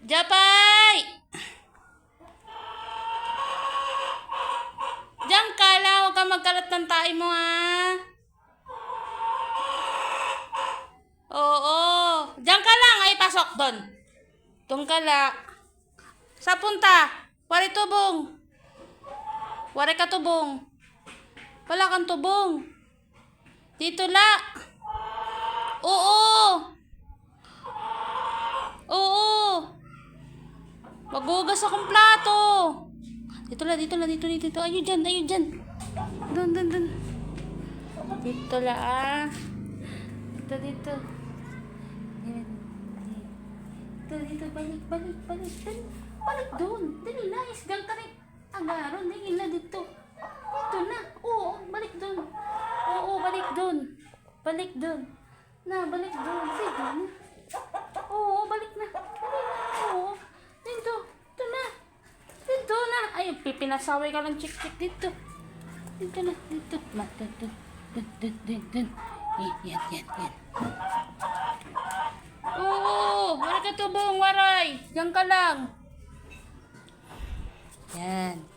Japay! Diyan ka lang, huwag kang magkalat ng tae mo, ha? Oo. Diyan ka lang, ay pasok doon. Doon ka lang. Sa punta? Wari tubong. Wari ka tubong. Wala kang tubong. Dito la. Oo. Oo. Magugas akong plato. Dito la, dito la, dito, dito. Ayun dyan, ayun dyan. Doon, doon, doon. Dito la, ah. Dito, dito. Dito, dito. Balik, balik, balik. Dali. Balik doon. Dali na, isgang ka rin. Agaron, dali na dito. Dito na. Oo, balik doon. Oo, balik doon. Balik doon. Na, balik doon. Sige na. Oo, balik na. Dali na. Oo. Dito. Dito na. Dito na. Ay, pipinasaway ka ng chik-chik dito. Dito na. Dito. Dito. Dito. Yan, yan, yan. Oo, wala ka tubong, waray. Diyan ka lang. Yan.